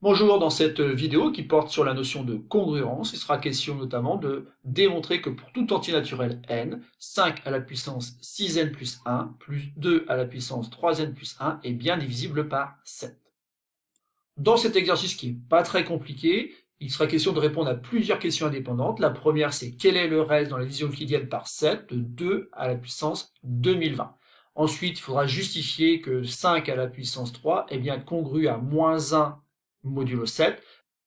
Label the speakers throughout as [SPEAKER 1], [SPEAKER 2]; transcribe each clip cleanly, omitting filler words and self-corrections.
[SPEAKER 1] Bonjour, dans cette vidéo qui porte sur la notion de congruence, il sera question notamment de démontrer que pour tout entier naturel n, 5 à la puissance 6n plus 1 plus 2 à la puissance 3n plus 1 est bien divisible par 7. Dans cet exercice qui n'est pas très compliqué, il sera question de répondre à plusieurs questions indépendantes. La première, c'est quel est le reste dans la division euclidienne par 7 de 2 à la puissance 2020. Ensuite, il faudra justifier que 5 à la puissance 3 est bien congru à moins 1 modulo 7.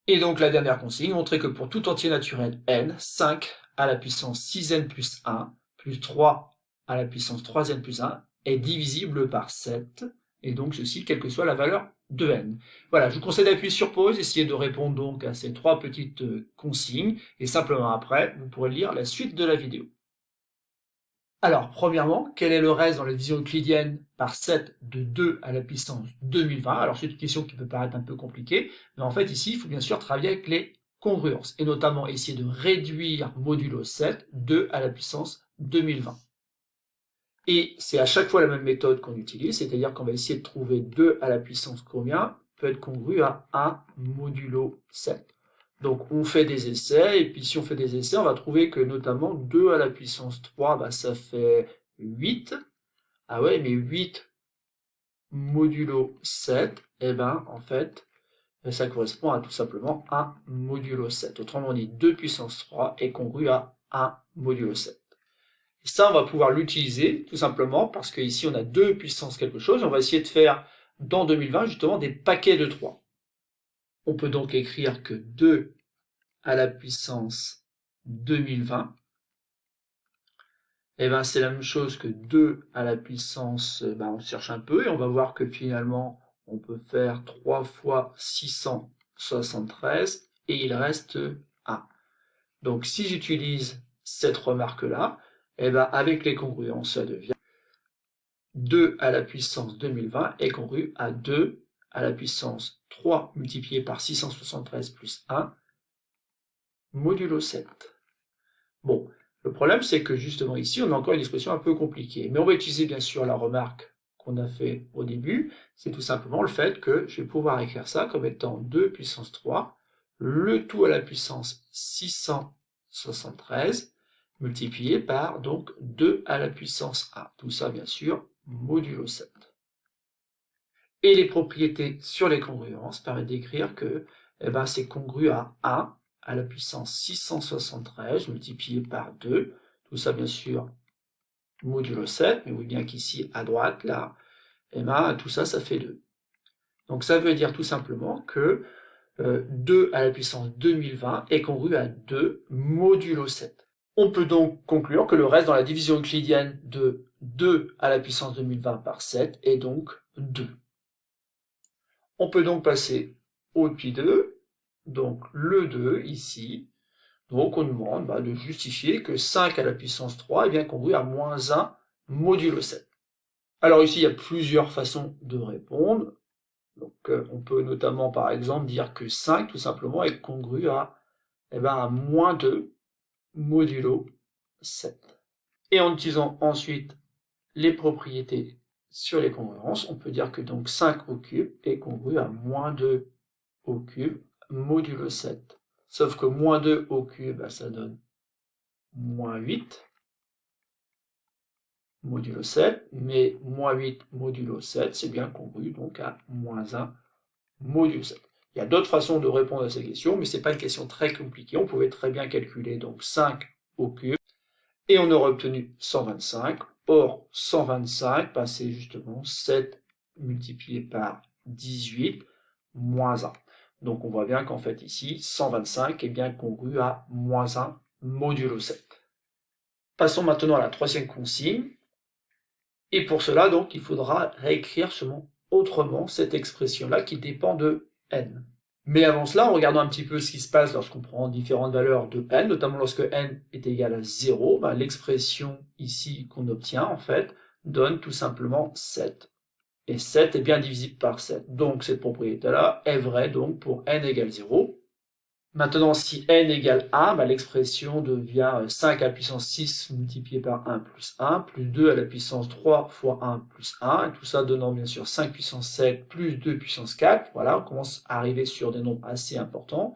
[SPEAKER 1] Et donc la dernière consigne, montrer que pour tout entier naturel n, 5 à la puissance 6n plus 1 plus 3 à la puissance 3n plus 1 est divisible par 7, et donc ceci quelle que soit la valeur de n. Voilà, je vous conseille d'appuyer sur pause, essayez de répondre donc à ces trois petites consignes, et simplement après, vous pourrez lire la suite de la vidéo. Alors, premièrement, quel est le reste dans la division euclidienne par 7 de 2 à la puissance 2020? Alors, c'est une question qui peut paraître un peu compliquée, mais en fait, ici, il faut bien sûr travailler avec les congruences, et notamment essayer de réduire modulo 7, 2 à la puissance 2020. Et c'est à chaque fois la même méthode qu'on utilise, c'est-à-dire qu'on va essayer de trouver 2 à la puissance combien peut être congru à 1 modulo 7. Donc on fait des essais, et puis si on fait des essais, on va trouver que notamment 2 à la puissance 3, bah, ça fait 8. Ah ouais, mais 8 modulo 7, eh ben en fait, ça correspond à tout simplement 1 modulo 7. Autrement dit, 2 puissance 3 est congru à 1 modulo 7. Et ça, on va pouvoir l'utiliser tout simplement parce qu'ici, on a 2 puissance quelque chose. On va essayer de faire dans 2020 justement des paquets de 3. On peut donc écrire que 2 à la puissance 2020, et ben c'est la même chose que 2 à la puissance, on cherche un peu et on va voir que finalement on peut faire 3 fois 673 et il reste 1. Donc si j'utilise cette remarque-là, et ben avec les congruences, ça devient 2 à la puissance 2020 est congru à 2 à la puissance 3 multiplié par 673 plus 1 modulo 7. Bon, le problème c'est que justement ici on a encore une expression un peu compliquée, mais on va utiliser bien sûr la remarque qu'on a fait au début, c'est tout simplement le fait que je vais pouvoir écrire ça comme étant 2 puissance 3, le tout à la puissance 673 multiplié par donc 2 à la puissance 1. Tout ça bien sûr modulo 7. Et les propriétés sur les congruences permettent d'écrire que c'est congru à 1 à la puissance 673 multiplié par 2, tout ça bien sûr modulo 7, mais vous voyez bien qu'ici à droite, là, tout ça, ça fait 2. Donc ça veut dire tout simplement que 2 à la puissance 2020 est congru à 2 modulo 7. On peut donc conclure que le reste dans la division euclidienne de 2 à la puissance 2020 par 7 est donc 2. On peut donc passer au pi 2, donc le 2 ici. Donc on nous demande de justifier que 5 à la puissance 3 est bien congru à moins 1 modulo 7. Alors ici, il y a plusieurs façons de répondre. Donc on peut notamment par exemple dire que 5 tout simplement est congru à, à moins 2 modulo 7. Et en utilisant ensuite les propriétés sur les congruences, on peut dire que donc 5 au cube est congru à moins 2 au cube modulo 7. Sauf que moins 2 au cube, ça donne moins 8 modulo 7, mais moins 8 modulo 7, c'est bien congru donc à moins 1 modulo 7. Il y a d'autres façons de répondre à ces questions, mais ce n'est pas une question très compliquée. On pouvait très bien calculer donc 5 au cube, et on aurait obtenu 125. Or, 125, c'est justement 7 multiplié par 18 moins 1. Donc on voit bien qu'en fait ici, 125 est bien congru à moins 1 modulo 7. Passons maintenant à la troisième consigne. Et pour cela, donc, il faudra réécrire autrement cette expression-là qui dépend de n. Mais avant cela, en regardant un petit peu ce qui se passe lorsqu'on prend différentes valeurs de n, notamment lorsque n est égal à 0, l'expression ici qu'on obtient, en fait, donne tout simplement 7. Et 7 est bien divisible par 7. Donc cette propriété-là est vraie donc pour n égale 0. Maintenant, si n égale 1, l'expression devient 5 à la puissance 6 multiplié par 1 plus 1, plus 2 à la puissance 3 fois 1 plus 1, et tout ça donnant bien sûr 5 puissance 7 plus 2 puissance 4. Voilà, on commence à arriver sur des nombres assez importants.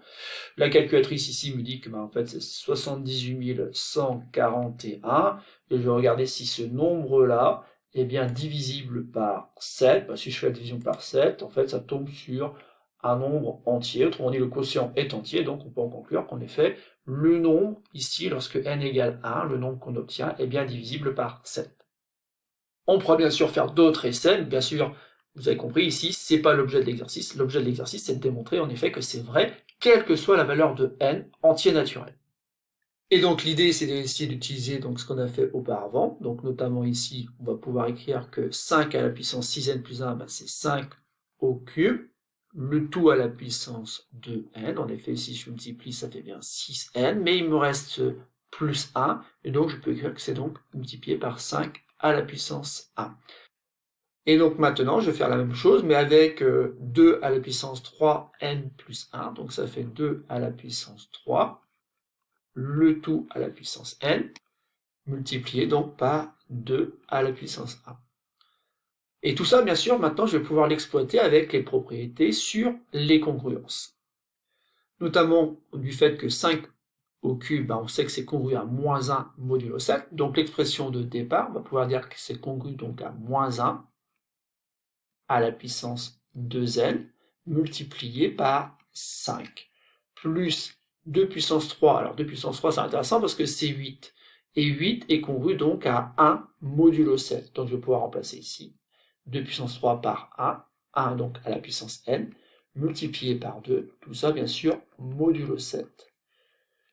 [SPEAKER 1] La calculatrice ici me dit que en fait c'est 78 141, et je vais regarder si ce nombre-là est bien divisible par 7. Si je fais la division par 7, en fait ça tombe sur un nombre entier, autrement dit le quotient est entier, donc on peut en conclure qu'en effet, le nombre, ici, lorsque n égale 1, le nombre qu'on obtient est bien divisible par 7. On pourra bien sûr faire d'autres essais, bien sûr, vous avez compris ici, c'est pas l'objet de l'exercice. L'objet de l'exercice, c'est de démontrer en effet que c'est vrai, quelle que soit la valeur de n entier naturel. Et donc l'idée, c'est d'essayer d'utiliser ce qu'on a fait auparavant. Donc notamment ici, on va pouvoir écrire que 5 à la puissance 6n plus 1, c'est 5 au cube. Le tout à la puissance de n. En effet, si je multiplie, ça fait bien 6n, mais il me reste plus 1, et donc je peux écrire que c'est donc multiplié par 5 à la puissance 1. Et donc maintenant, je vais faire la même chose, mais avec 2 à la puissance 3n plus 1, donc ça fait 2 à la puissance 3, le tout à la puissance n, multiplié donc par 2 à la puissance 1. Et tout ça, bien sûr, maintenant, je vais pouvoir l'exploiter avec les propriétés sur les congruences. Notamment du fait que 5 au cube, on sait que c'est congru à moins 1 modulo 7. Donc l'expression de départ, on va pouvoir dire que c'est congru donc à moins 1 à la puissance 2n multiplié par 5. Plus 2 puissance 3. Alors 2 puissance 3, c'est intéressant parce que c'est 8. Et 8 est congru donc à 1 modulo 7. Donc je vais pouvoir remplacer ici 2 puissance 3 par 1, 1 donc à la puissance n, multiplié par 2, tout ça bien sûr modulo 7.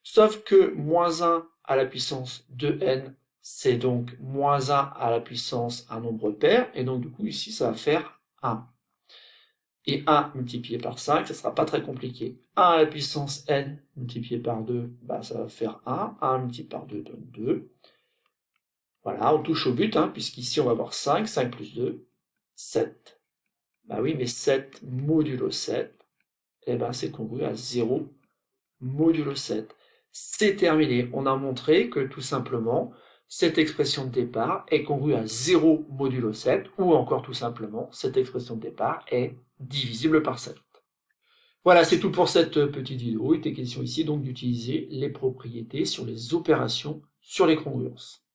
[SPEAKER 1] Sauf que moins 1 à la puissance 2n, c'est donc moins 1 à la puissance un nombre pair, et donc du coup ici ça va faire 1. Et 1 multiplié par 5, ça ne sera pas très compliqué. 1 à la puissance n multiplié par 2, ça va faire 1. 1 multiplié par 2 donne 2. Voilà, on touche au but, puisqu'ici on va avoir 5, 5 plus 2, 7. Oui, mais 7 modulo 7, c'est congru à 0 modulo 7. C'est terminé. On a montré que tout simplement, cette expression de départ est congrue à 0 modulo 7, ou encore tout simplement, cette expression de départ est divisible par 7. Voilà, c'est tout pour cette petite vidéo. Il était question ici donc d'utiliser les propriétés sur les opérations sur les congruences.